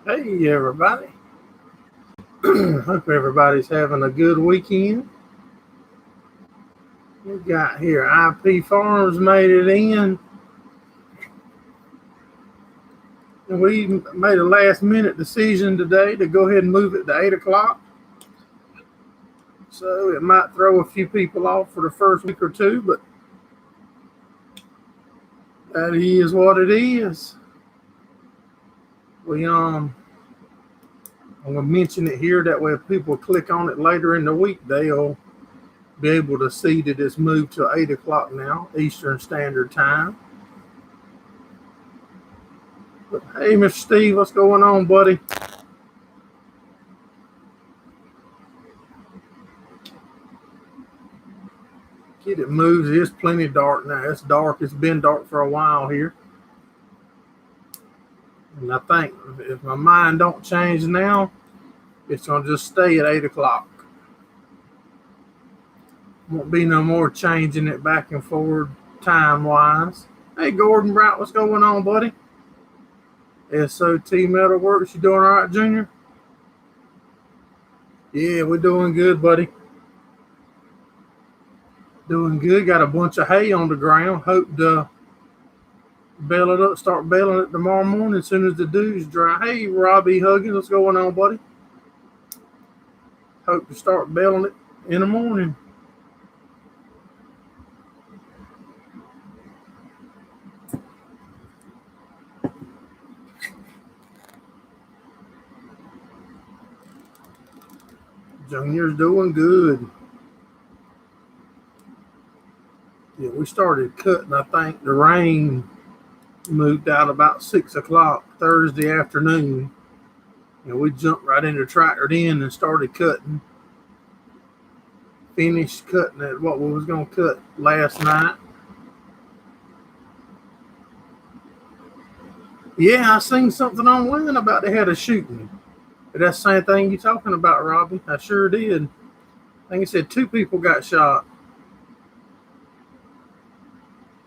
Hey everybody. Hope everybody's having a good weekend. We got here IP Farms made it in. And we made a last minute decision today to go ahead and move it to 8 o'clock. So it might throw a few people off for the first week or two, but that is what it is. I'm going to mention it here. That way if people click on it later in the week, they'll be able to see that it's moved to 8 o'clock now, Eastern Standard Time. But hey, Mr. Steve, what's going on, buddy? Get it moved. It's plenty dark now. It's dark. It's been dark for a while here. And I think if my mind don't change now, it's going to just stay at 8 o'clock. Won't be no more changing it back and forward time-wise. Hey, Gordon Bright, what's going on, buddy? SOT Metalworks, you doing all right, Junior? Yeah, we're doing good, buddy. Doing good. Got a bunch of hay on the ground. Hope to bale it up, start baling it tomorrow morning as soon as the dew's dry. Hey, Robbie Huggins, what's going on, buddy? Hope to start baling it in the morning. Junior's doing good. Yeah, we started cutting, I think the rain moved out about 6 o'clock Thursday afternoon. And we jumped right into tractored in and started cutting. Finished cutting at what we was going to cut last night. Yeah, I seen something online about they had a shooting. But that's the same thing you're talking about, Robbie. I sure did. I think it said 2 people got shot.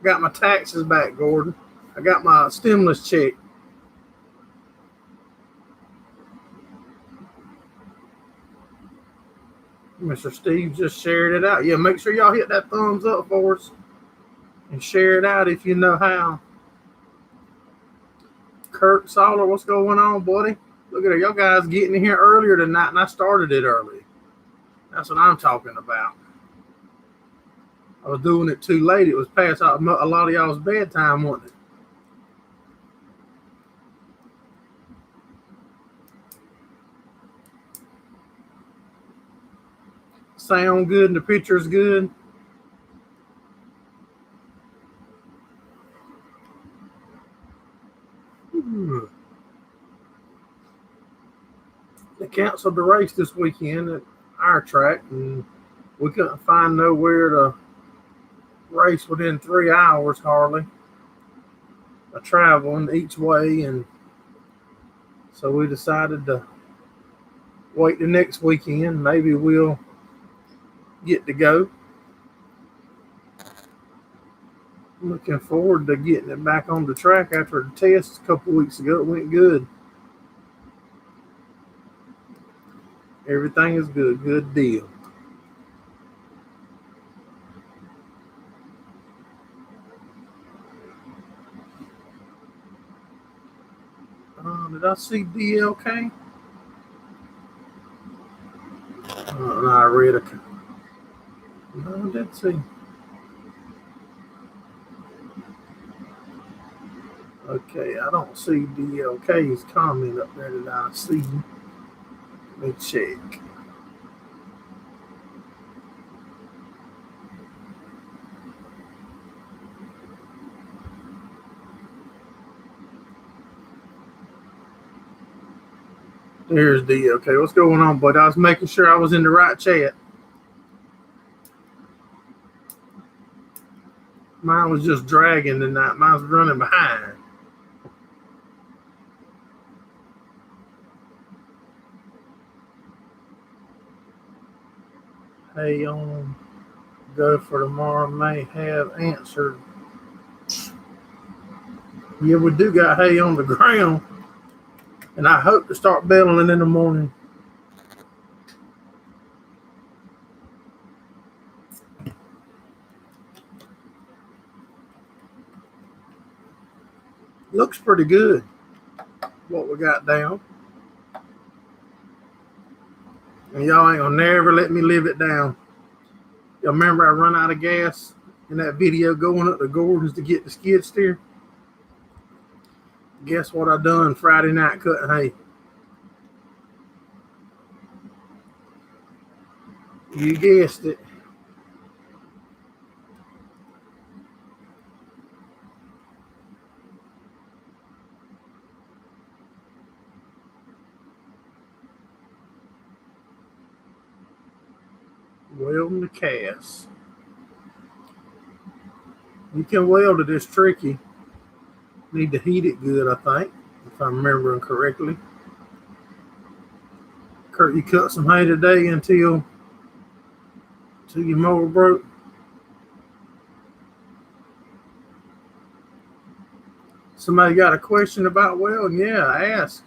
Got my taxes back, Gordon. I got my stimulus check. Mr. Steve just shared it out. Yeah, make sure y'all hit that thumbs up for us and share it out if you know how. Kurt Soller, what's going on, buddy? Look at it. Y'all guys getting in here earlier tonight, and I started it early. That's what I'm talking about. I was doing it too late. It was past a lot of y'all's bedtime, wasn't it? Sound good and the picture's good. They canceled the race this weekend at our track, and we couldn't find nowhere to race within 3 hours hardly of traveling each way, and so we decided to wait the next weekend. Maybe we'll get to go. Looking forward to getting it back on the track after the test a couple weeks ago. It went good. Everything is good. Good deal. Did I see DLK? No, I read a. No, I did see. Okay, I don't see DLK's comment up there that I see. Let me check. There's DLK. What's going on, bud? I was making sure I was in the right chat. Mine was just dragging tonight. Mine was running behind. Hay on go for tomorrow may have answered. Yeah, we do got hay on the ground. And I hope to start baling in the morning. Looks pretty good, what we got down. And y'all ain't gonna never let me live it down. Y'all remember I run out of gas in that video going up the Gordons to get the skid steer? Guess what I done Friday night cutting hay? You guessed it. Welding the cast. You can weld it, it's tricky. Need to heat it good, I think, if I'm remembering correctly. Kurt, you cut some hay today until your mower broke. Somebody got a question about welding? Yeah, ask.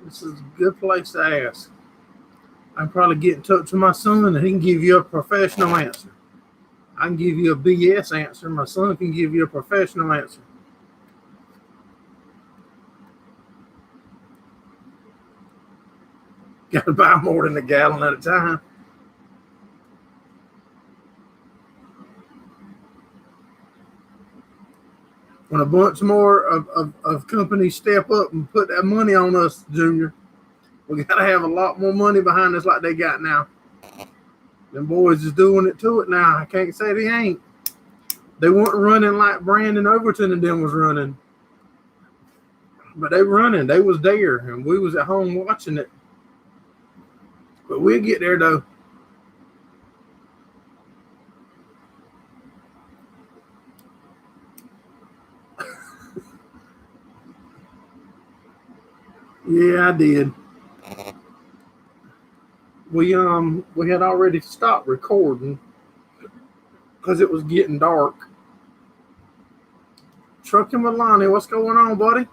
This is a good place to ask. I can probably get in touch with my son and he can give you a professional answer. I can give you a BS answer. My son can give you a professional answer. Got to buy more than a gallon at a time. When a bunch more of companies step up and put that money on us, Junior, we got to have a lot more money behind us like they got now. Them boys is doing it to it now. I can't say they ain't. They weren't running like Brandon Overton and them was running. But they running. They was there, and we was at home watching it. But we'll get there, though. Yeah, I did. We had already stopped recording because it was getting dark. Trucking with Lonnie, what's going on, buddy?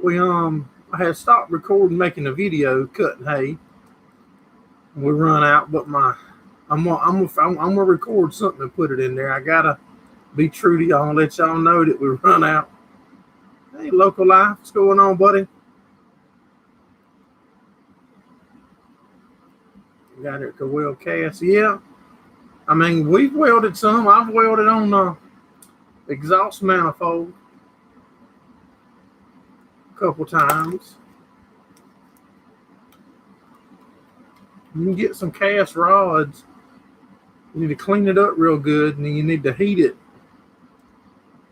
I had stopped recording, making a video, cutting hay. We run out, but I'm gonna record something and put it in there. I gotta be true to y'all and let y'all know that we run out. Hey, Local Life, what's going on, buddy? Got it to weld cast. Yeah, I mean we've welded some. I've welded on the exhaust manifold a couple times. You can get some cast rods. You need to clean it up real good, and then you need to heat it.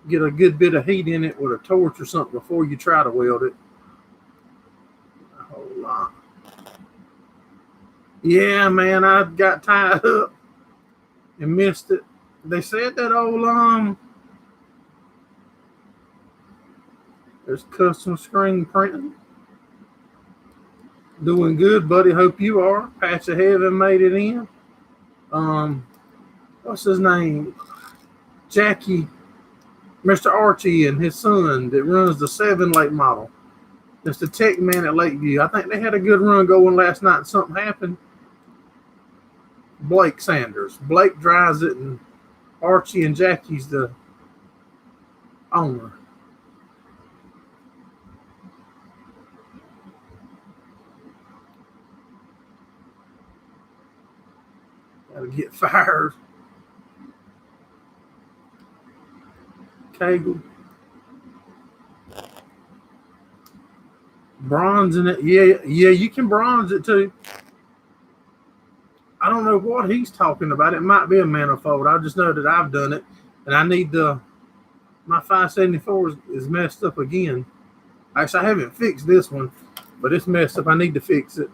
Get a good bit of heat in it with a torch or something before you try to weld it. A whole lot. Yeah, man, I got tied up and missed it. They said that old there's custom screen printing. Doing good, buddy. Hope you are. Patch of Heaven made it in. What's his name? Jackie, Mr. Archie and his son that runs the 7 Lake model. That's the tech man at Lakeview. I think they had a good run going last night and something happened. Blake Sanders. Blake drives it and Archie and Jackie's the owner. Gotta get fired. Cagle. Bronzing it. Yeah, you can bronze it too. I don't know what he's talking about. It might be a manifold. I just know that I've done it. And I need my 574 is messed up again. Actually, I haven't fixed this one, but it's messed up. I need to fix it.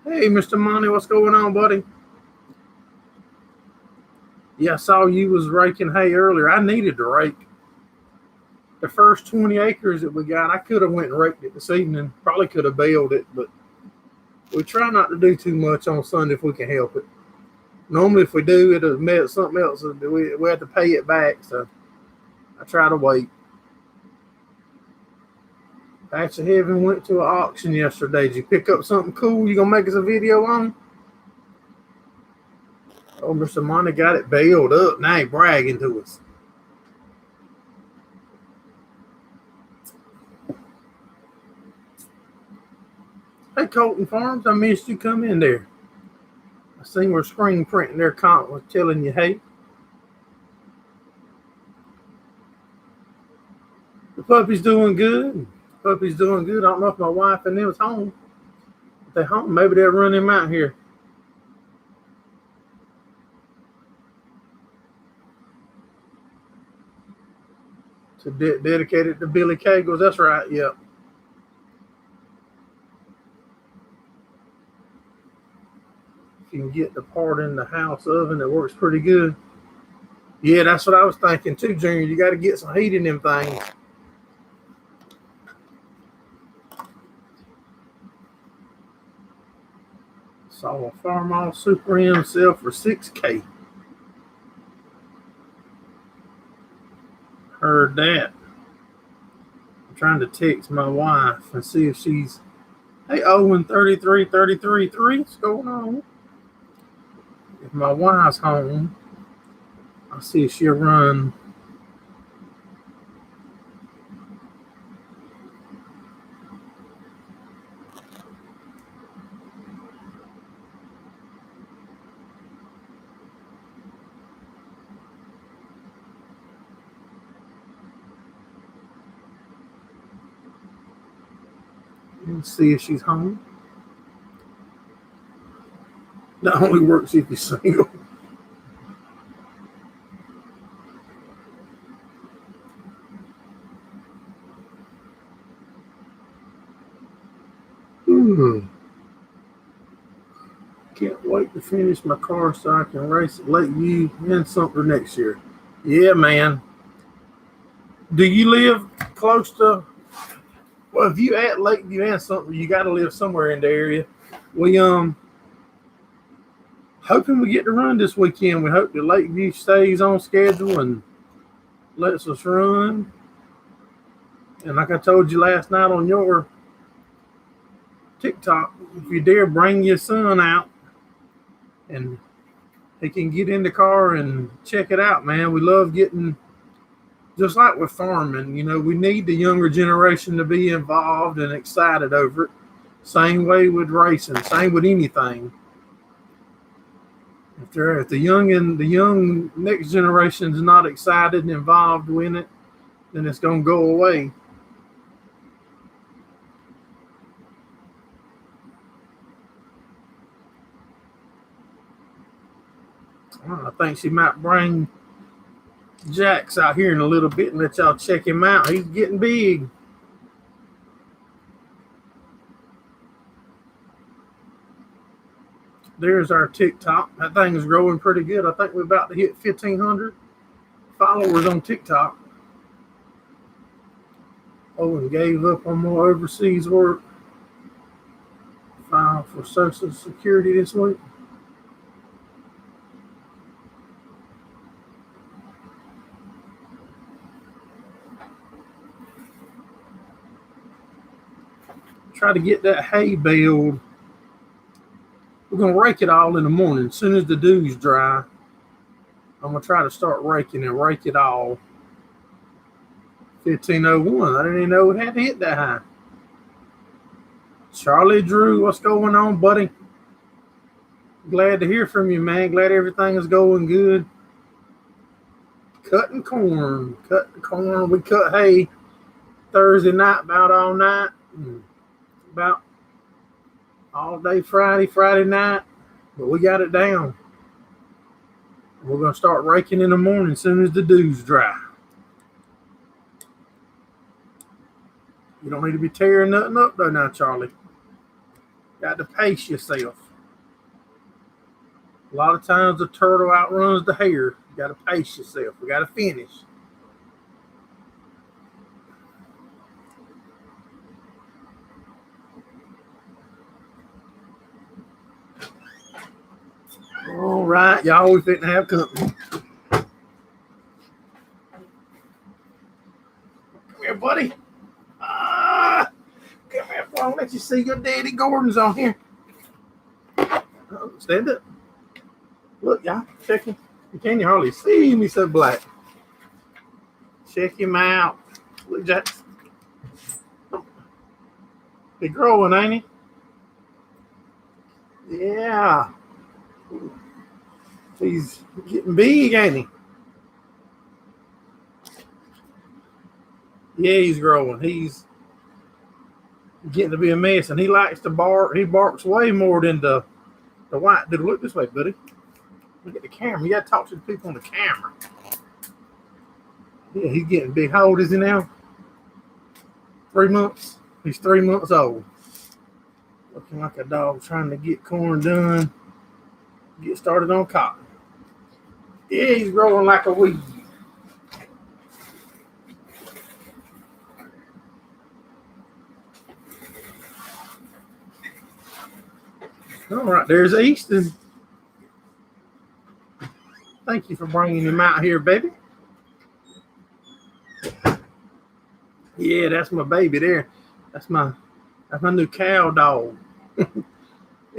Hey, Mr. Monty, what's going on, buddy? Yeah, I saw you was raking hay earlier. I needed to rake. The first 20 acres that we got, I could have went and raked it this evening. Probably could have baled it, but we try not to do too much on Sunday if we can help it. Normally, if we do, it'll mess something else. We have to pay it back. So I try to wait. Patch of Heaven went to an auction yesterday. Did you pick up something cool you gonna make us a video on? Oh, Mr. Money got it bailed up. Now he bragging to us. Hey, Colton Farms, I missed you. Come in there. I seen we're screen printing their comment was telling you, hey. The puppy's doing good. Puppy's doing good. I don't know if my wife and them is home. If they're home, maybe they'll run him out here. To dedicated to Billy Kegels. That's right. Yep. If you can get the part in the house oven, it works pretty good. Yeah, that's what I was thinking too, Junior. You got to get some heat in them things. Saw a Farmall Super M sell for $6K. Heard that. I'm trying to text my wife and see if she's. Hey, Owen 33. What's going on? If my wife's home, I'll see if she'll run. Let's see if she's home. That only works if you're single. Can't wait to finish my car so I can race at Lakeview and Sumter next year. Yeah, man. Do you live close to? Well, if you at Lakeview and Sumter, you got to live somewhere in the area. We hoping we get to run this weekend. We hope that Lakeview stays on schedule and lets us run. And like I told you last night on your TikTok, if you dare bring your son out and he can get in the car and check it out, man. We love getting, just like with farming, we need the younger generation to be involved and excited over it. Same way with racing, same with anything. If the young next generation is not excited and involved in it, then it's going to go away. I think she might bring Jax out here in a little bit and let y'all check him out. He's getting big. There's our TikTok. That thing is growing pretty good. I think we're about to hit 1,500 followers on TikTok. Owen gave up on more overseas work. Filed for Social Security this week. Try to get that hay baled. We're going to rake it all in the morning. As soon as the dew's dry, I'm going to try to start raking and rake it all. 1501. I didn't even know it had to hit that high. Charlie Drew, what's going on, buddy? Glad to hear from you, man. Glad everything is going good. Cutting corn. We cut hay Thursday night about all night. About all day Friday night, but we got it down. We're going to start raking in the morning as soon as the dew's dry. You don't need to be tearing nothing up though now, Charlie. Got to pace yourself. A lot of times the turtle outruns the hare. You got to pace yourself. We got to finish. All right, y'all, we finna have company. here, buddy. Come here, boy. I'll let you see your daddy Gordon's on here. Stand up. Look, y'all. Check him. You can't hardly see him. He's so black. Check him out. Look, Jack. He's growing, ain't he? Yeah. He's getting big, ain't he? Yeah, he's growing. He's getting to be a mess, and he likes to bark. He barks way more than the white dude. Look this way, buddy. Look at the camera. You got to talk to the people on the camera. Yeah, he's getting big. How old is he now? 3 months. He's 3 months old. Looking like a dog trying to get corn done. Get started on cotton. Yeah, he's growing like a weed. All right, there's Easton. Thank you for bringing him out here, baby. Yeah, that's my baby there. That's my new cow dog.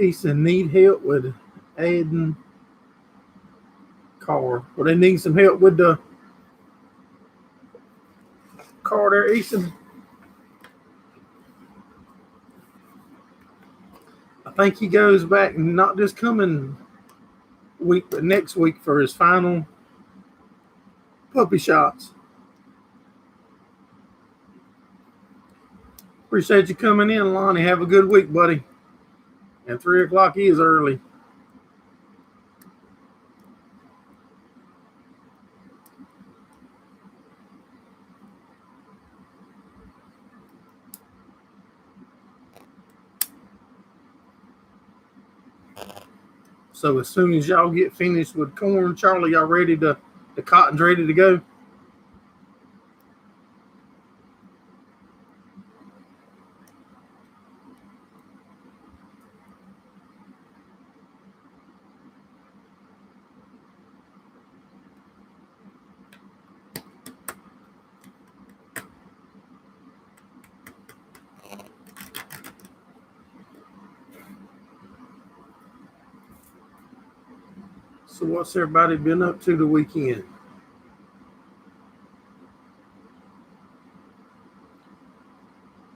Easton need help with adding car. Well, they need some help with the car there, Easton. I think he goes back not this coming week, but next week for his final puppy shots. Appreciate you coming in, Lonnie. Have a good week, buddy. And 3 o'clock is early. So as soon as y'all get finished with corn, Charlie, y'all ready to, the cotton's ready to go? So what's everybody been up to the weekend?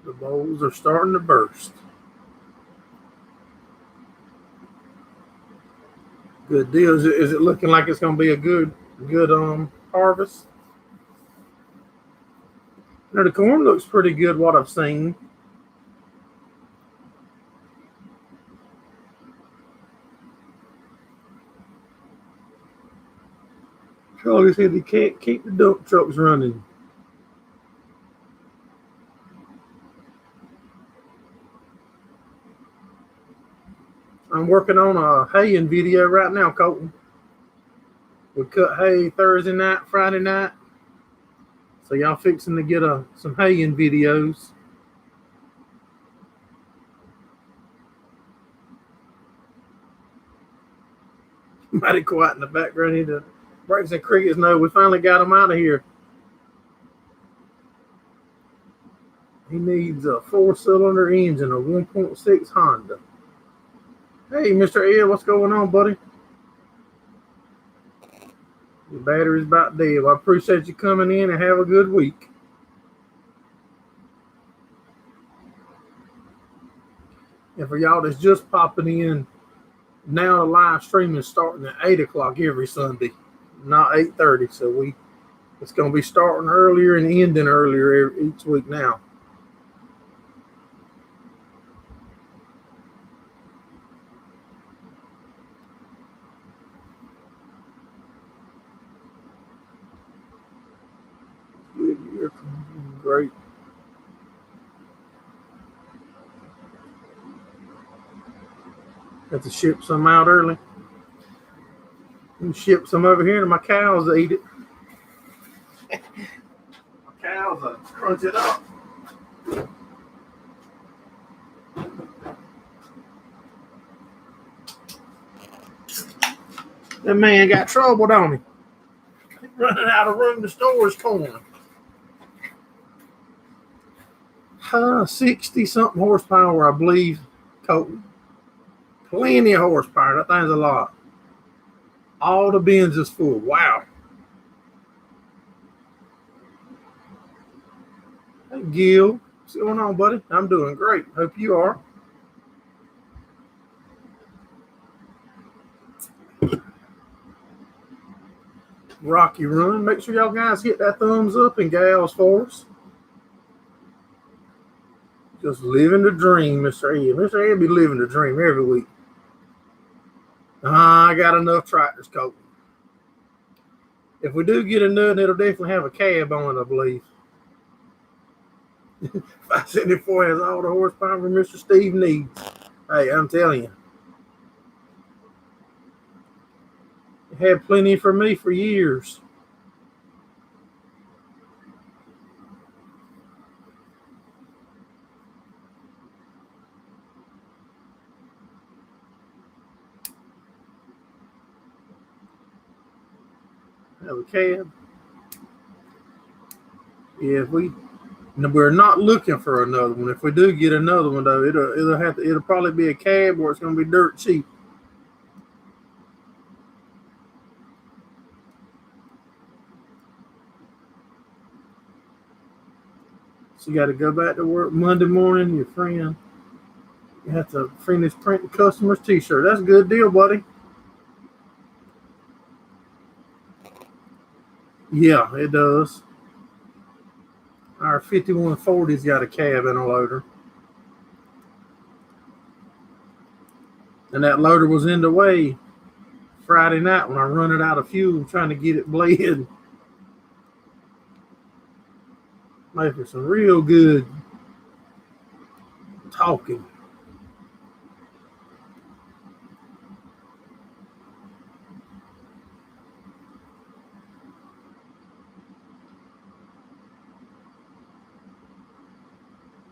The bowls are starting to burst. Good deal. Is it looking like it's going to be a good harvest? Now the corn looks pretty good, what I've seen. Charlie said he can't keep the dump trucks running. I'm working on a haying video right now, Colton. We cut hay Thursday night, Friday night. So y'all fixing to get some haying videos. Mighty quiet in the background. He the breaks and crickets know we finally got him out of here. He needs a 4-cylinder engine, a 1.6 Honda. Hey, Mr. Ed, what's going on, buddy? Your battery's about dead. Well, I appreciate you coming in and have a good week. And for y'all that's just popping in, now the live stream is starting at 8 o'clock every Sunday, not 8:30. So it's going to be starting earlier and ending earlier each week now. Great. Have to ship some out early. And ship some over here to my cows to eat it. My cows crunch it up. That man got trouble, don't he? Running out of room to store his corn. 60 something horsepower, I believe, Colton. Plenty of horsepower. That thing's a lot. All the bins is full. Wow. Hey, Gil. What's going on, buddy? I'm doing great. Hope you are. Rocky Run. Make sure y'all guys hit that thumbs up and gals for us. Just living the dream, Mr. Ed. Mr. Ed be living the dream every week. I got enough tractors, Colt. If we do get another, it'll definitely have a cab on it, I believe. 574 has all the horsepower Mr. Steve needs. Hey, I'm telling you. It had plenty for me for years. Have a cab. Yeah, we're not looking for another one. If we do get another one, though, it'll probably be a cab or it's going to be dirt cheap. So you got to go back to work Monday morning. Your friend, you have to finish printing customers' T-shirt. That's a good deal, buddy. Yeah, it does. Our 5140's got a cab and a loader. And that loader was in the way Friday night when I run it out of fuel trying to get it bled. Making some real good talking.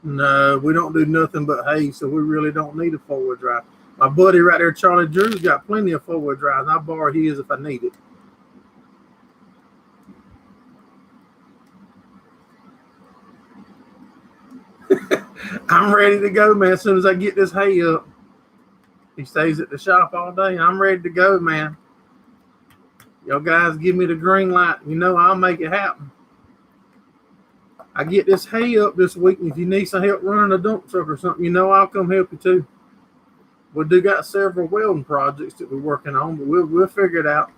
No, we don't do nothing but hay, so we really don't need a four-wheel drive. My buddy right there, Charlie Drew's got plenty of four-wheel drives, and I'll borrow his if I need it. I'm ready to go, man, as soon as I get this hay up. He stays at the shop all day. I'm ready to go, man. Y'all guys give me the green light. You know I'll make it happen. I get this hay up this week, and if you need some help running a dump truck or something, you know I'll come help you too. We do got several welding projects that we're working on, but we'll figure it out.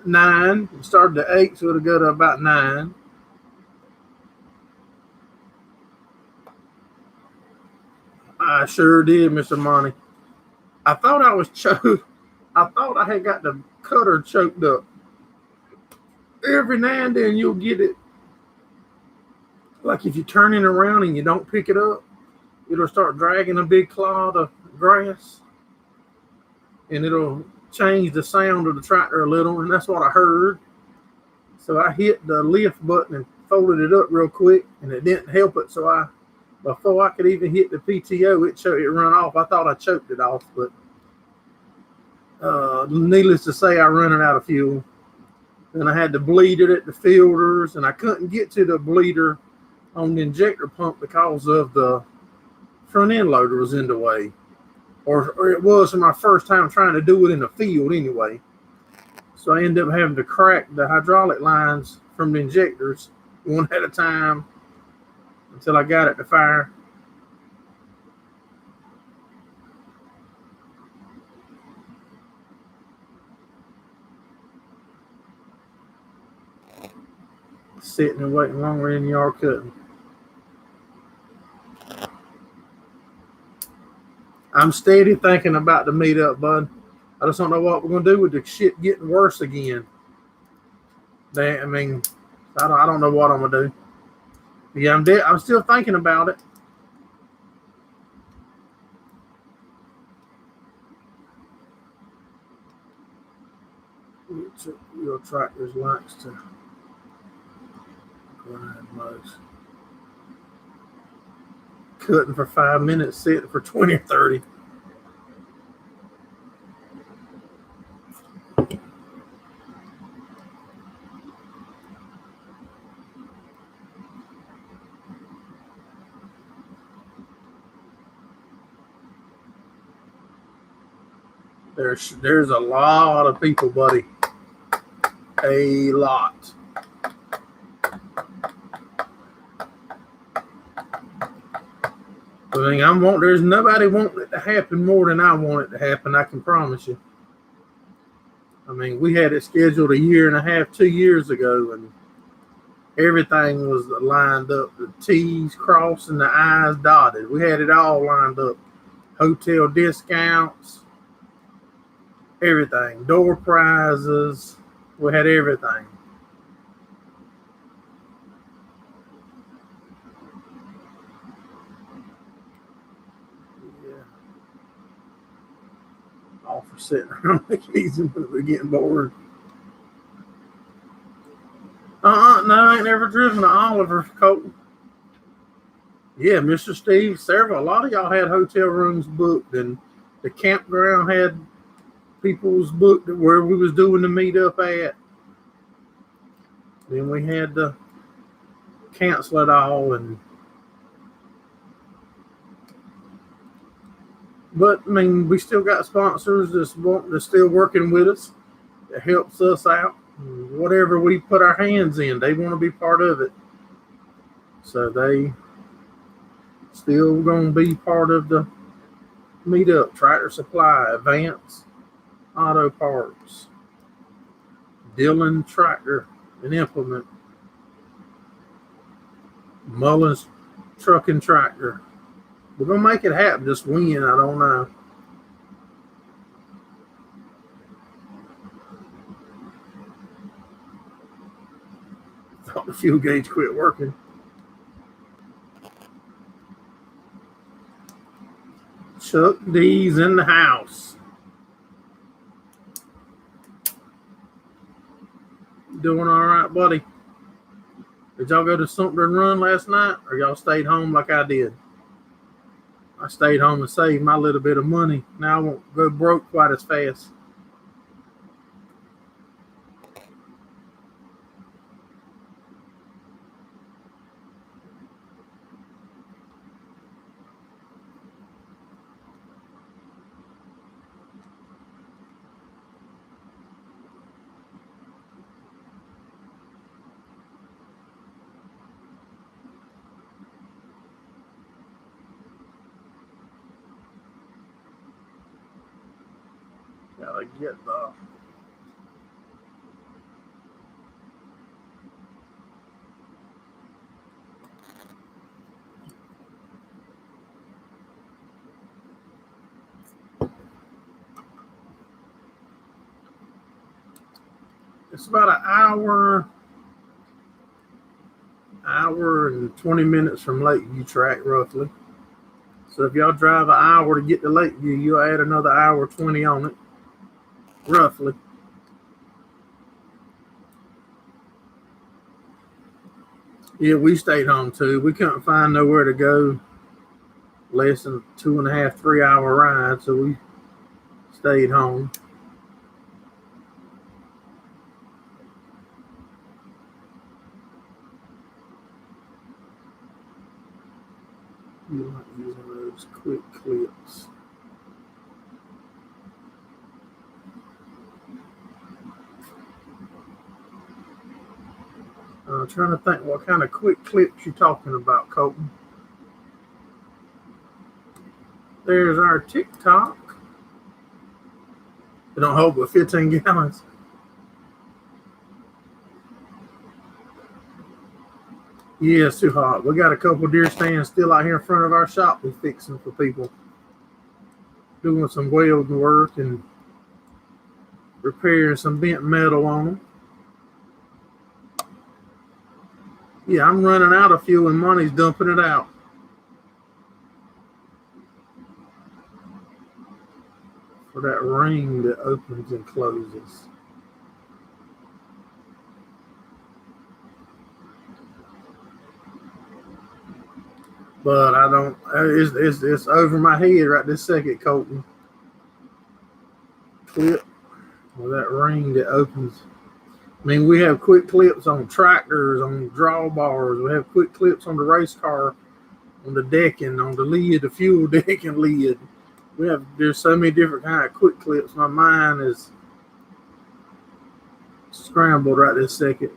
Nine. We started at 8, so it'll go to about 9. I sure did, Mr. Monty. I thought I was choked. I thought I had got the cutter choked up. Every now and then you'll get it. Like if you turn it around and you don't pick it up, it'll start dragging a big clod of grass. And it'll change the sound of the tractor a little, and that's what I heard. So I hit the lift button and folded it up real quick, and it didn't help it. So before I could even hit the PTO, it run off. I thought I choked it off, but needless to say, I run it out of fuel. And I had to bleed it at the filters, and I couldn't get to the bleeder on the injector pump because of the front end loader was in the way. Or it was my first time trying to do it in the field anyway. So I ended up having to crack the hydraulic lines from the injectors one at a time until I got it to fire. Sitting and waiting longer in the yard cutting. I'm steady thinking about the meetup, bud. I just don't know what we're going to do with the shit getting worse again. I don't know what I'm going to do. But yeah, I'm still thinking about it. Your tractors likes to grind most. cutting for 5 minutes, sitting for 20 or 30. There's a lot of people, buddy. A lot. There's nobody wanting it to happen more than I want it to happen, I can promise you. I mean, we had it scheduled 1.5 years, 2 years ago, and everything was lined up. The T's crossed and the I's dotted. We had it all lined up. Hotel discounts, everything. Door prizes. We had everything. Yeah. All for sitting around the keys and we're getting bored. No, I ain't never driven to Oliver, Colton. Yeah, Mr. Steve, a lot of y'all had hotel rooms booked, and the campground had people's booked where we was doing the meetup at. Then we had to cancel it all, but I mean, we still got sponsors that's still working with us. It helps us out. Whatever we put our hands in, they want to be part of it. So they still going to be part of the meetup. Tractor Supply, Advance Auto Parts, Dillon Tractor and Implement, Mullins Truck and Tractor. We're going to make it happen. Just when, I don't know. Thought the fuel gauge quit working. Chuck D's in the house. Doing all right, buddy? Did y'all go to something and run last night, or y'all stayed home like I did? I stayed home and saved my little bit of money. Now I won't go broke quite as fast. Gotta get the it's about an hour and 20 minutes from Lakeview Track, roughly. So if y'all drive an hour to get to Lakeview, you'll add another hour 20 on it, roughly. Yeah, we stayed home too. We couldn't find nowhere to go less than 2.5, 3 hour ride, so we stayed home. You like using those quick clips. I'm trying to think what kind of quick clips you're talking about, Colton. There's our TikTok. It don't hold but 15 gallons. Yeah, it's too hot. We got a couple deer stands still out here in front of our shop we're fixing for people. Doing some welding work and repairing some bent metal on them. Yeah, I'm running out of fuel and money's dumping it out. For that ring that opens and closes. But I don't. It's over my head right this second, Colton. Clip with that ring that opens. I mean, we have quick clips on tractors, on drawbars. We have quick clips on the race car, on the decking, on the lid, the fuel decking lid. There's so many different kind of quick clips. My mind is scrambled right this second.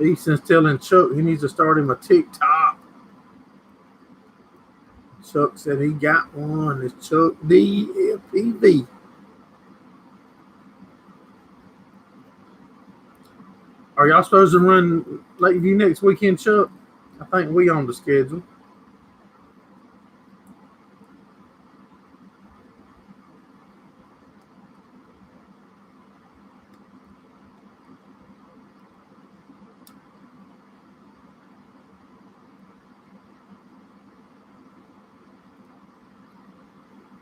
Easton's telling Chuck he needs to start him a TikTok. Chuck said he got one. It's Chuck DFPV. Are y'all supposed to run Lakeview next weekend, Chuck? I think we on the schedule.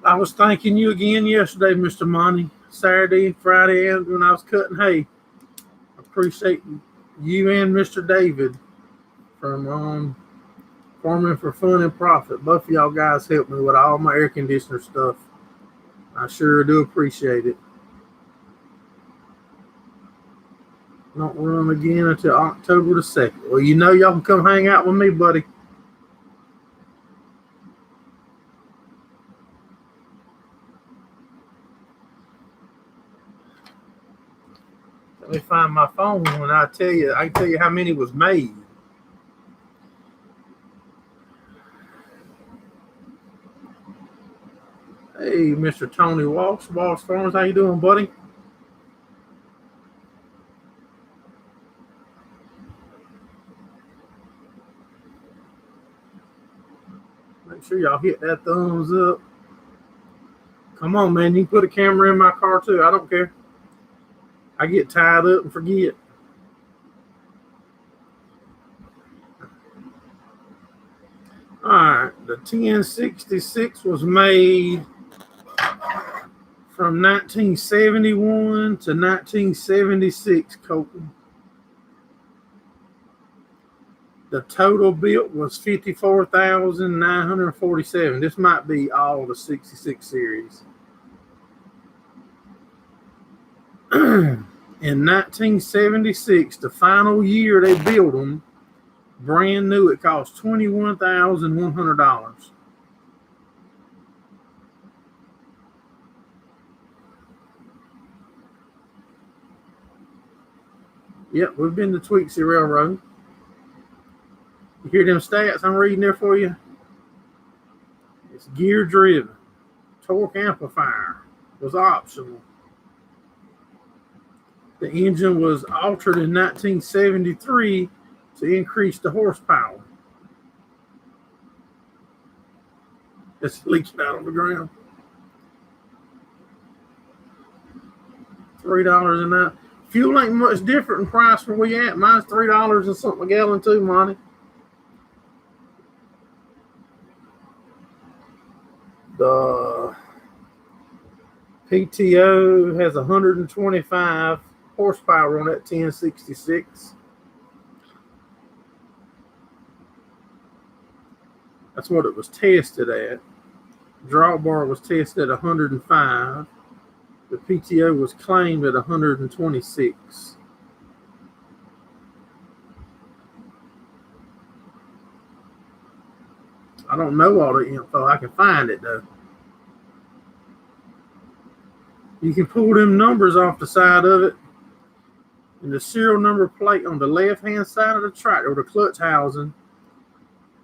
I was thanking you again yesterday, Mr. Monty. Saturday, Friday, and when I was cutting hay. I appreciate you and Mr. David from Farming for Fun and Profit. Both of y'all guys helped me with all my air conditioner stuff. I sure do appreciate it. Don't run again until October the 2nd. Well, you know y'all can come hang out with me, buddy. Let me find my phone and I can tell you how many was made. Hey, Mr. Tony Walsh Farms, how you doing, buddy? Make sure y'all hit that thumbs up. Come on, man. You can put a camera in my car, too. I don't care. I get tied up and forget. All right. The 1066 was made from 1971 to 1976, Colton. The total built was 54,947. This might be all the 66 series. In 1976, the final year they built them, brand new, it cost $21,100. Yep, we've been to Tweaksy Railroad. You hear them stats I'm reading there for you? It's gear driven. Torque amplifier was optional. The engine was altered in 1973 to increase the horsepower. It's leaking out on the ground. $3.09. Fuel ain't much different in price where we at. Mine's $3 and something a gallon too, Monty. The PTO has 125 horsepower on that 1066. That's what it was tested at. Drawbar was tested at 105. The PTO was claimed at 126. I don't know all the info. I can find it though. You can pull them numbers off the side of it. And the serial number plate on the left-hand side of the tractor, or the clutch housing.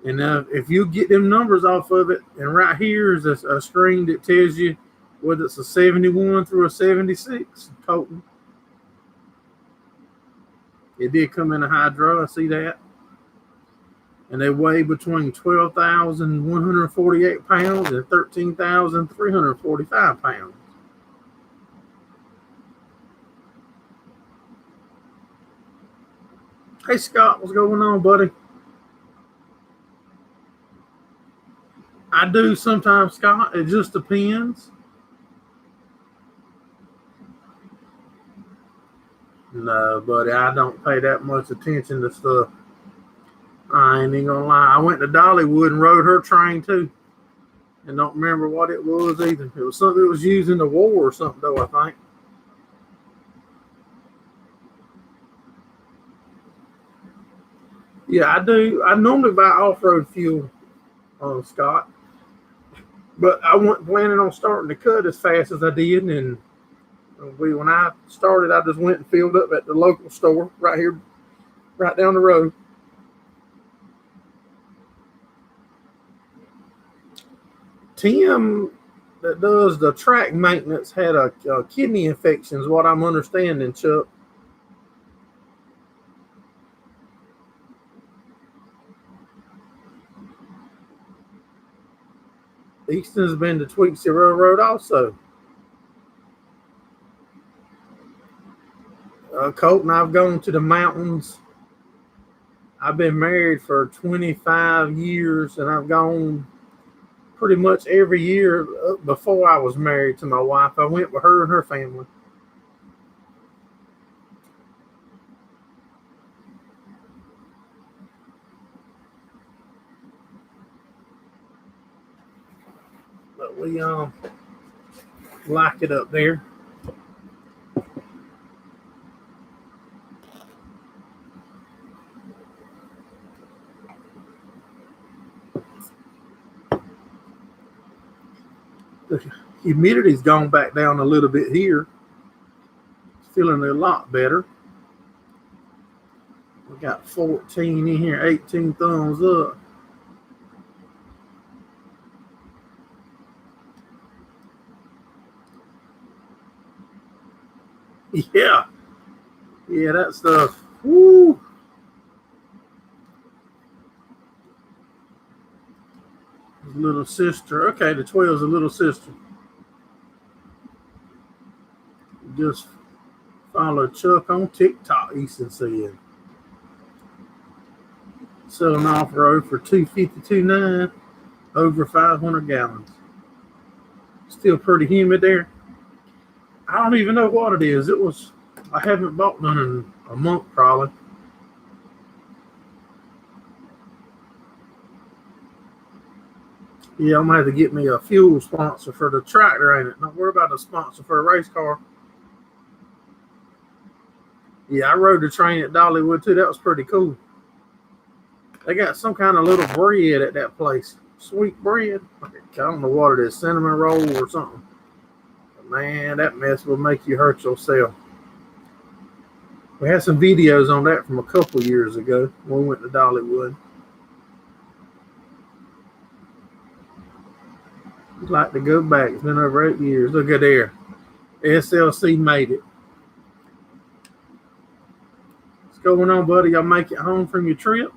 And if you get them numbers off of it, and right here is a screen that tells you whether it's a 71 through a 76 Colton. It did come in a hydro, I see that. And they weigh between 12,148 pounds and 13,345 pounds. Hey, Scott, what's going on, buddy? I do sometimes, Scott. It just depends. No, buddy, I don't pay that much attention to stuff. I ain't even gonna lie. I went to Dollywood and rode her train too. And don't remember what it was either. It was something that was used in the war or something though, I think. Yeah, I do. I normally buy off-road fuel, Scott. But I wasn't planning on starting to cut as fast as I did. And when I started, I just went and filled up at the local store right here, right down the road. Tim, that does the track maintenance, had a kidney infection, is what I'm understanding, Chuck. Easton's been to Tweetsie Railroad also. Colton, I've gone to the mountains. I've been married for 25 years, and I've gone pretty much every year before I was married to my wife. I went with her and her family. But we like it up there. The humidity's gone back down a little bit here. It's feeling a lot better. We got 14 in here, 18 thumbs up. Yeah. Yeah, that stuff. Woo. His little sister. Okay, the 12's a little sister. Just follow Chuck on TikTok, Easton said. Selling off road for $252.9, over 500 gallons. Still pretty humid there. I don't even know what it is. I haven't bought none in a month probably. Yeah, I'm gonna have to get me a fuel sponsor for the tractor, ain't it? Don't worry about a sponsor for a race car. Yeah, I rode the train at Dollywood too. That was pretty cool. They got some kind of little bread at that place. Sweet bread. I don't know what it is, cinnamon roll or something. But man, that mess will make you hurt yourself. We had some videos on that from a couple years ago when we went to Dollywood. I'd like to go back. It's been over 8 years. Look at there. SLC made it. What's going on, buddy? Y'all make it home from your trip?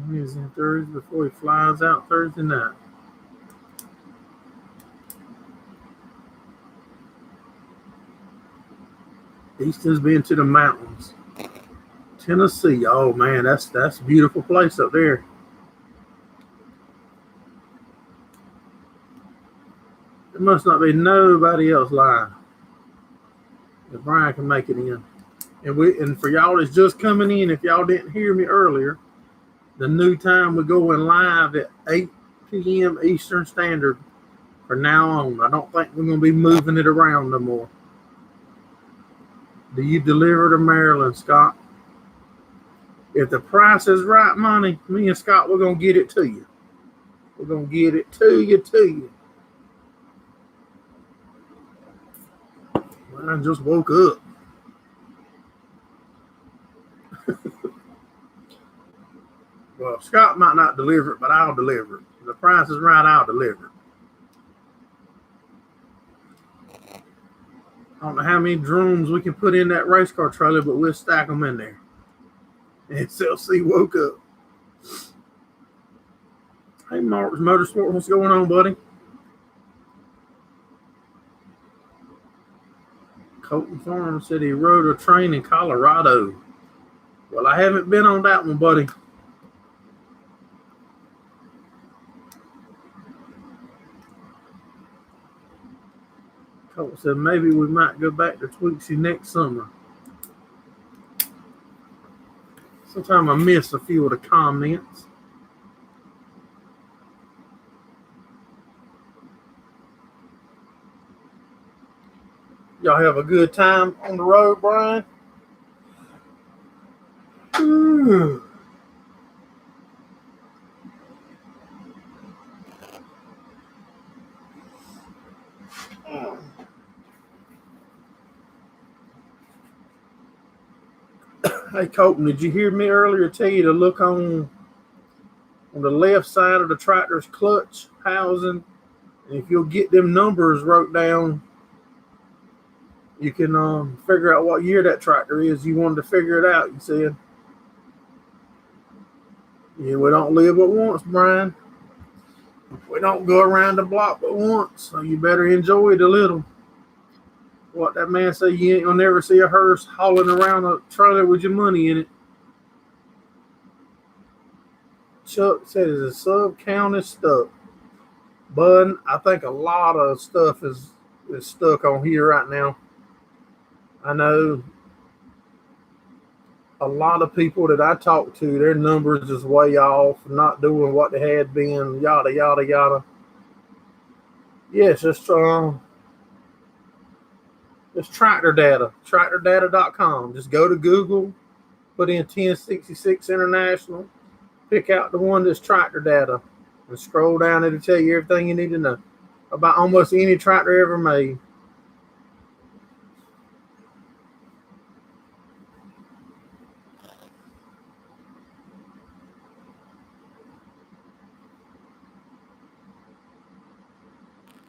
Wednesday and Thursday before he flies out Thursday night. Easton's been to the mountains. Tennessee. Oh man, that's a beautiful place up there. There must not be nobody else lying. If Brian can make it in. And for y'all that's just coming in, if y'all didn't hear me earlier, the new time we're going live at 8 p.m. Eastern Standard from now on. I don't think we're going to be moving it around no more. Do you deliver to Maryland, Scott? If the price is right, money, me and Scott, we're going to get it to you. We're going to get it to you. I just woke up. Well, Scott might not deliver it, but I'll deliver it. If the price is right, I'll deliver it. I don't know how many drooms we can put in that race car trailer, but we'll stack them in there. And SLC woke up. Hey, Mark's Motorsport, what's going on, buddy? Colton Farm said he rode a train in Colorado. Well, I haven't been on that one, buddy. Colt said maybe we might go back to Tweaksy next summer. Sometimes I miss a few of the comments. Y'all have a good time on the road, Brian? Ooh. Hey, Colton, did you hear me earlier tell you to look on the left side of the tractor's clutch housing? And if you'll get them numbers wrote down, you can figure out what year that tractor is. You wanted to figure it out, you said. Yeah, we don't live but once, Brian. We don't go around the block but once, so you better enjoy it a little. What that man say, you ain't gonna never see a hearse hauling around a trailer with your money in it. Chuck said it's a sub-county stuff. Bud, I think a lot of stuff is stuck on here right now. I know a lot of people that I talk to, their numbers is way off, not doing what they had been, yada, yada, yada. Yes, it's tractor data, tractordata.com. Just go to Google, put in 1066 International, pick out the one that's tractor data, and scroll down. It'll tell you everything you need to know about almost any tractor ever made.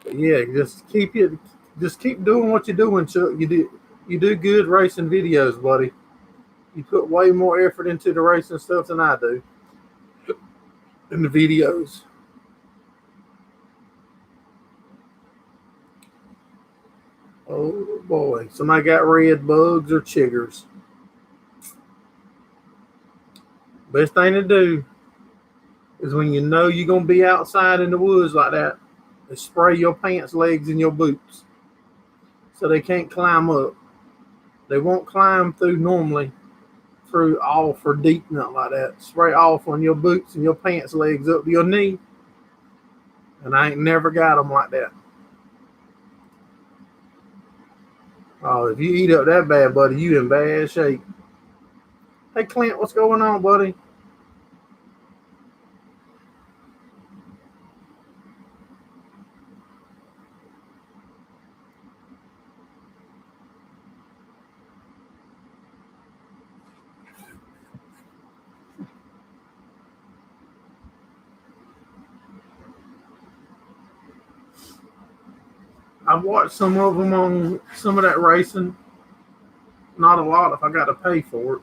But yeah, just keep doing what you're doing, Chuck. You do good racing videos, buddy. You put way more effort into the racing stuff than I do in the videos. Oh boy, somebody got red bugs or chiggers. Best thing to do is when you know you're gonna be outside in the woods like that, is spray your pants legs and your boots so they can't climb up. They won't climb through normally through off or deep, nothing like that. Spray off on your boots and your pants legs up to your knee, and I ain't never got them like that. Oh, if you eat up that bad, buddy, you in bad shape. Hey, Clint, what's going on, buddy? I've watched some of them on some of that racing. Not a lot if I got to pay for it.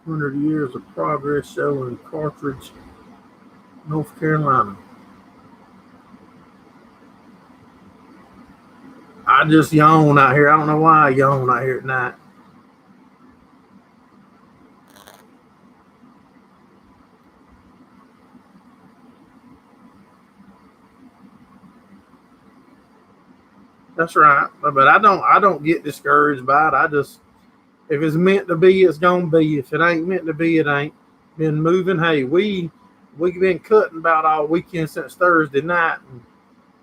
"100 Years of Progress Show in Carthage, North Carolina." I just yawn out here. I don't know why I yawn out here at night. That's right. But I don't get discouraged by it. I just, if it's meant to be, it's gonna be. If it ain't meant to be, it ain't. Been moving. Hey, we've been cutting about all weekend since Thursday night, and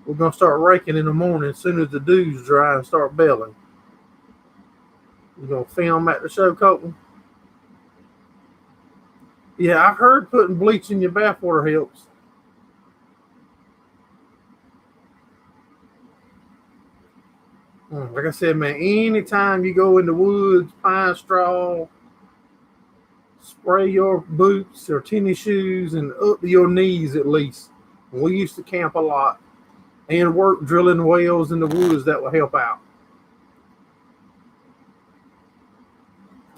we're gonna start raking in the morning as soon as the dews dry and start belling. You gonna film at the show, Colton? Yeah, I've heard putting bleach in your bathwater helps. Like I said, man, anytime you go in the woods, pine straw, spray your boots or tennis shoes and up to your knees at least. We used to camp a lot and work drilling wells in the woods that will help out.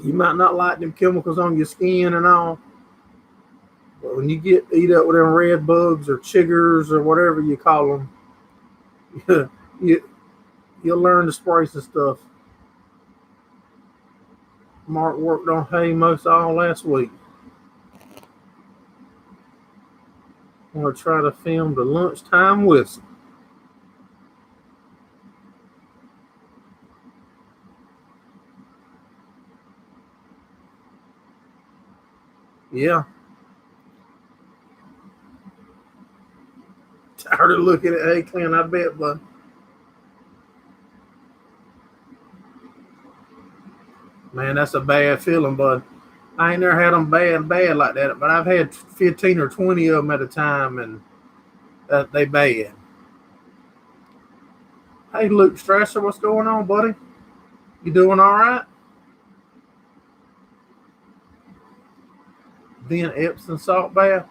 You might not like them chemicals on your skin and all, but when you eat up with them red bugs or chiggers or whatever you call them, you'll learn to spray some stuff. Mark worked on hay most all last week. I'm going to try to film the lunchtime whistle. Yeah. Tired of looking at, hey, Clint, I bet, bud. Man, that's a bad feeling, bud. I ain't never had them bad like that, but I've had 15 or 20 of them at a time, and they bad. Hey, Luke Strasser, what's going on, buddy? You doing all right? Ben Epson salt bath.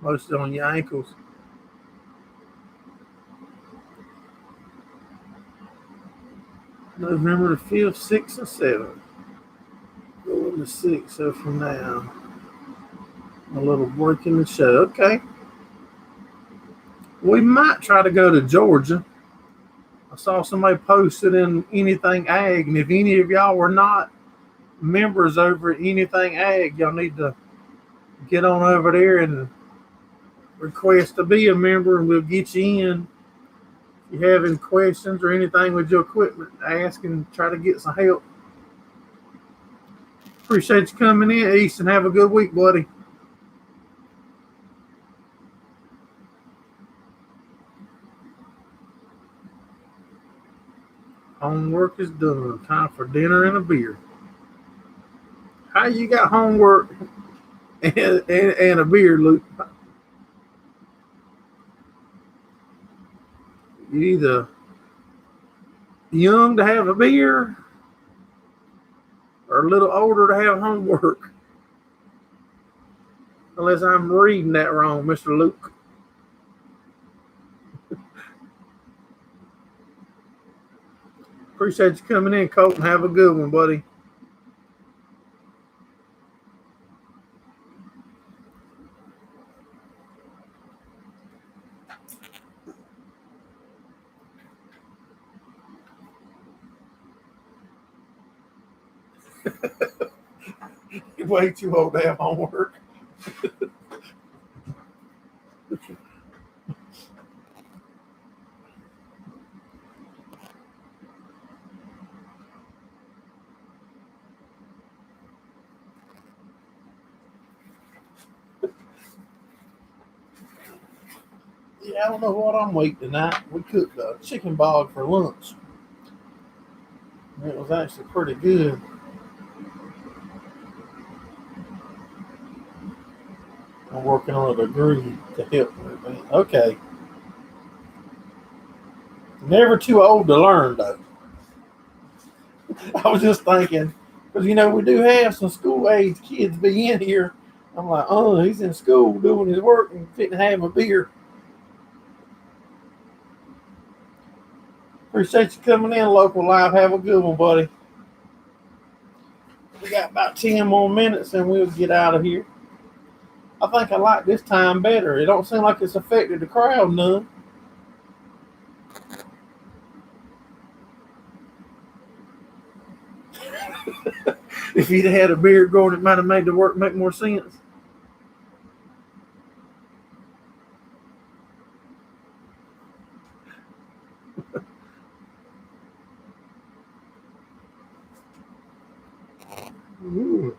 Mostly on your ankles. November the 5th, 6th, and 7th. Going to 6th, so from now, a little break in the show. Okay. We might try to go to Georgia. I saw somebody posted in Anything Ag, and if any of y'all were not members over at Anything Ag, y'all need to get on over there and request to be a member, and we'll get you in. If you have any questions or anything with your equipment, ask and try to get some help. Appreciate you coming in, Easton. Have a good week, buddy. Homework is done. Time for dinner and a beer. How you got homework and a beer, Luke? You either young to have a beer or a little older to have homework. Unless I'm reading that wrong, Mr. Luke. Appreciate you coming in, Colton. Have a good one, buddy. You're way too old to have homework. Yeah, I don't know what I'm eating tonight. We cooked a chicken bog for lunch. It was actually pretty good. I'm working on a degree to help me. Okay. Never too old to learn, though. I was just thinking, because, we do have some school age kids be in here. I'm like, oh, he's in school doing his work and fitting to have a beer. Appreciate you coming in, Local Live. Have a good one, buddy. We got about 10 more minutes and we'll get out of here. I think I like this time better. It don't seem like it's affected the crowd none. If you'd had a beard going, it might have made the work make more sense. Ooh.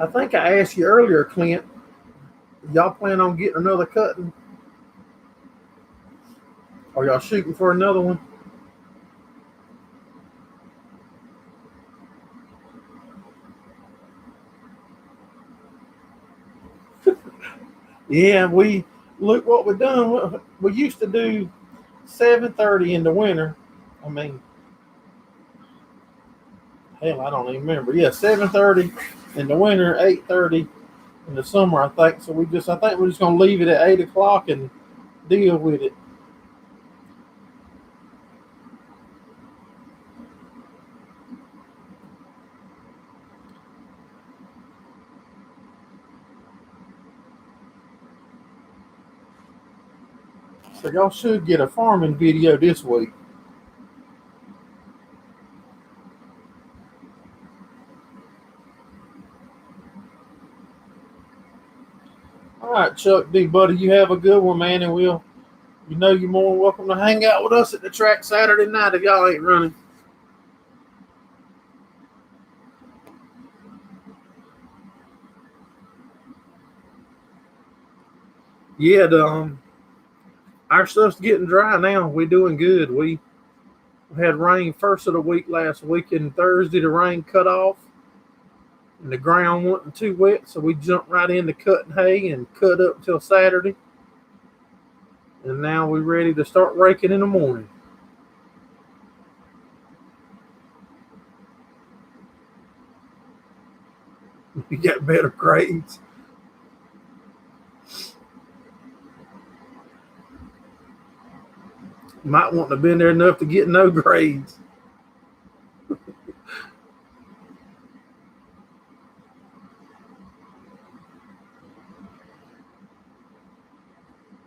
I think I asked you earlier, Clint, y'all plan on getting another cutting? Are y'all shooting for another one? Yeah, we look what we've done. We used to do 7:30 in the winter. I mean, hell, I don't even remember. Yeah, 7:30 in the winter, 8:30 in the summer, I think. So I think we're just gonna leave it at 8 o'clock and deal with it. So y'all should get a farming video this week. All right, Chuck D, buddy, you have a good one, man, and you're more than welcome to hang out with us at the track Saturday night if y'all ain't running. Yeah, our stuff's getting dry now. We're doing good. We had rain first of the week last week, and Thursday the rain cut off, and the ground wasn't too wet, so we jumped right into cutting hay and cut up till Saturday. And now we're ready to start raking in the morning. We got better grades. Might want to have been there enough to get no grades.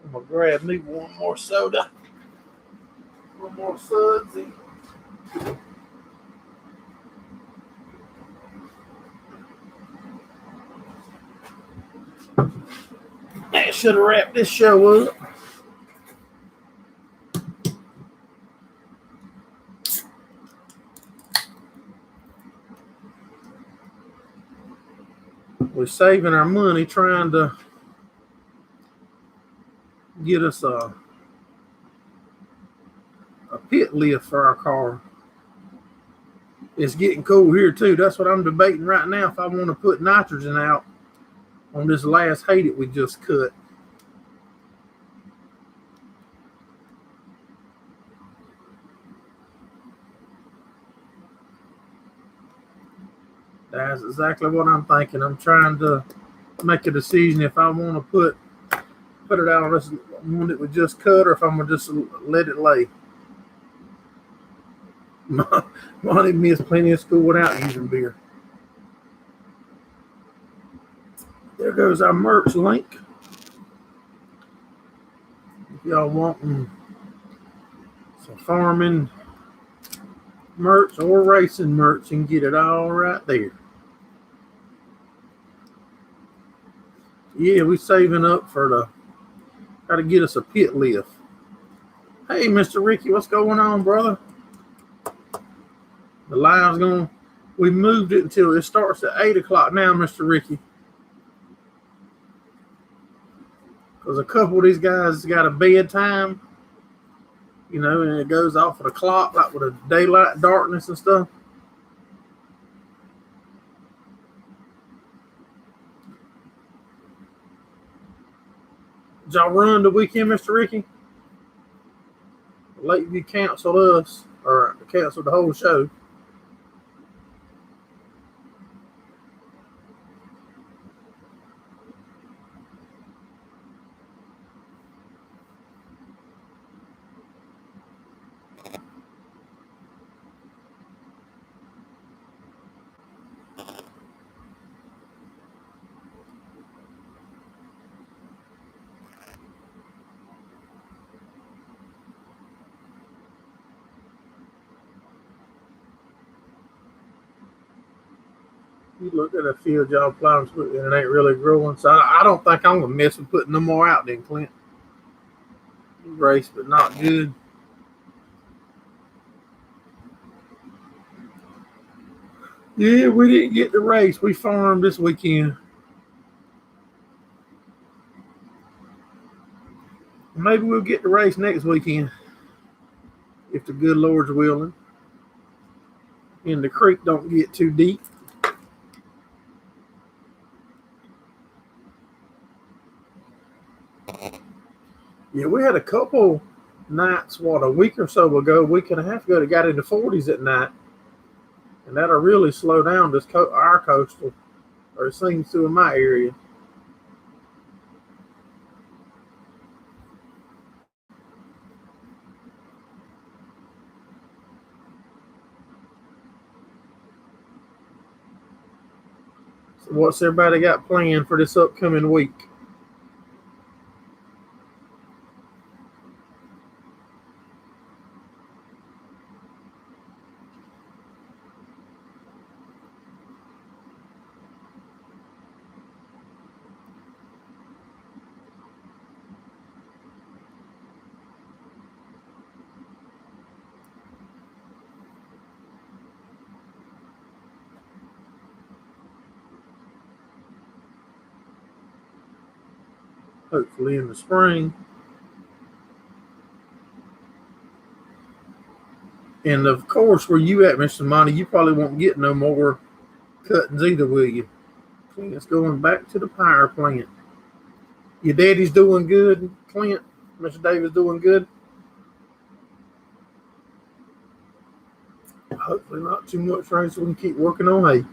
I'm gonna grab me one more soda, one more sudsy. That should have wrapped this show up. We're saving our money trying to get us a pit lift for our car. It's getting cold here too. That's what I'm debating right now if I want to put nitrogen out on this last hay that we just cut. That's exactly what I'm thinking. I'm trying to make a decision if I want to put it out on this one that we just cut, or if I'm gonna just let it lay. Money missed plenty of school without using beer. There goes our merch link. If y'all want some farming merch or racing merch, you can get it all right there. Yeah, we saving up for got to get us a pit lift. Hey, Mr. Ricky, what's going on, brother? The live's going. We moved it until it starts at 8 o'clock now, Mr. Ricky. Because a couple of these guys got a bedtime, and it goes off of the clock, like with the daylight darkness and stuff. Did y'all run the weekend, Mr. Ricky? Lakeview canceled us, or canceled the whole show. You look at a field y'all plowing and it ain't really growing. So I don't think I'm gonna mess with putting no more out then, Clint. Race, but not good. Yeah, we didn't get the race. We farmed this weekend. Maybe we'll get the race next weekend if the good Lord's willing and the creek don't get too deep. Yeah, we had a couple nights, a week or so ago, week and a half ago, that got into 40s at night, and that'll really slow down our coastal, or it seems to in my area. So what's everybody got planned for this upcoming week? hopefully in the spring. And of course, where you at, Mr. Monty, you probably won't get no more cuttings either, will you? Clint's going back to the power plant. Your daddy's doing good, Clint? Mr. Davis doing good? Hopefully not too much rain so we can keep working on hay.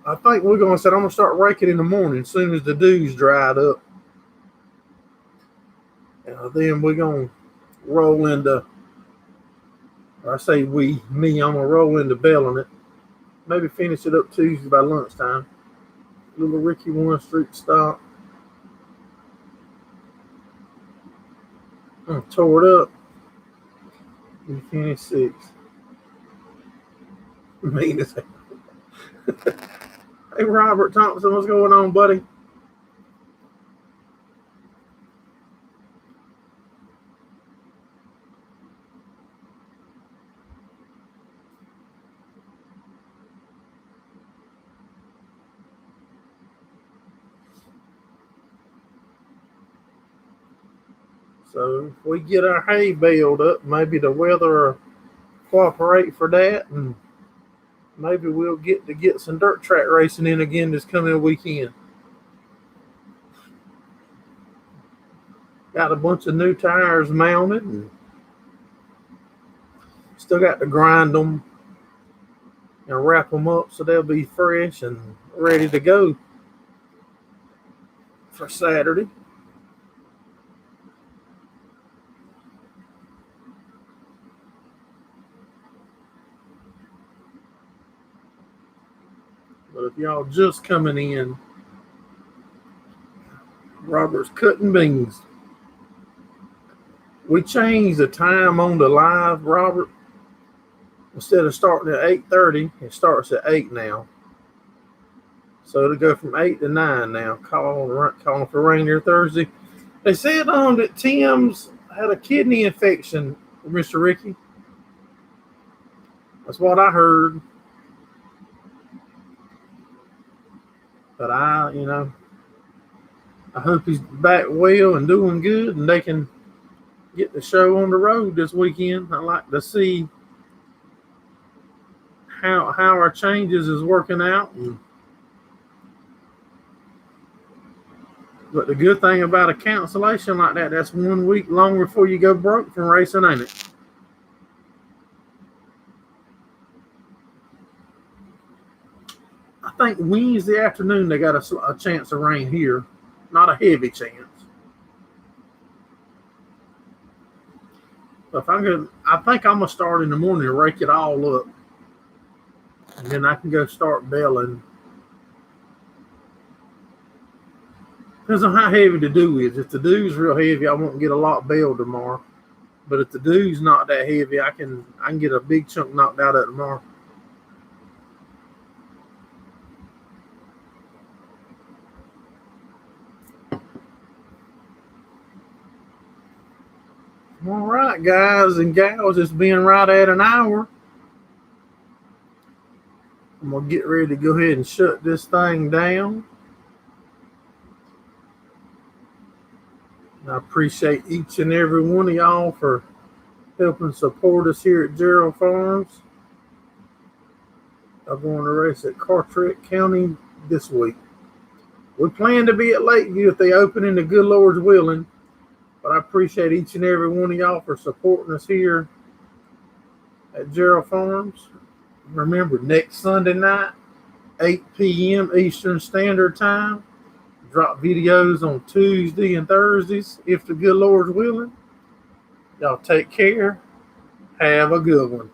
I think we're going to say I'm going to start raking in the morning as soon as the dew's dried up. Then we're going to roll into, or I say me, I'm going to roll into baling it. Maybe finish it up Tuesday by lunchtime. Little Ricky 1 Street stop. Tore it up. You finished 6. Mean as hell. Hey, Robert Thompson, what's going on, buddy? So if we get our hay baled up, maybe the weather will cooperate for that, and maybe we'll get some dirt track racing in again this coming weekend. Got a bunch of new tires mounted, and still got to grind them and wrap them up so they'll be fresh and ready to go for Saturday. But if y'all just coming in, Robert's cutting beans. We changed the time on the live, Robert. Instead of starting at 8:30, it starts at 8 now. So it'll go from 8 to 9 now. Calling for rain here Thursday. They said that Tim's had a kidney infection, Mr. Ricky. That's what I heard. But I hope he's back well and doing good, and they can get the show on the road this weekend. I like to see how our changes is working out. But the good thing about a cancellation like that, that's 1 week longer before you go broke from racing, ain't it? I think Wednesday afternoon they got a chance of rain here. Not a heavy chance. But I think I'm gonna start in the morning and rake it all up, and then I can go start baling. Depends on how heavy the dew is. If the dew's real heavy, I won't get a lot baled tomorrow. But if the dew's not that heavy, I can get a big chunk knocked out of it tomorrow. All right, guys and gals, it's been right at an hour. I'm going to get ready to go ahead and shut this thing down. I appreciate each and every one of y'all for helping support us here at Gerraldfarms. I'm going to race at Carteret County this week. We plan to be at Lakeview if they open in the good Lord's willing. But I appreciate each and every one of y'all for supporting us here at Gerraldfarms. Remember, next Sunday night, 8 p.m. Eastern Standard Time. Drop videos on Tuesday and Thursdays, if the good Lord's willing. Y'all take care. Have a good one.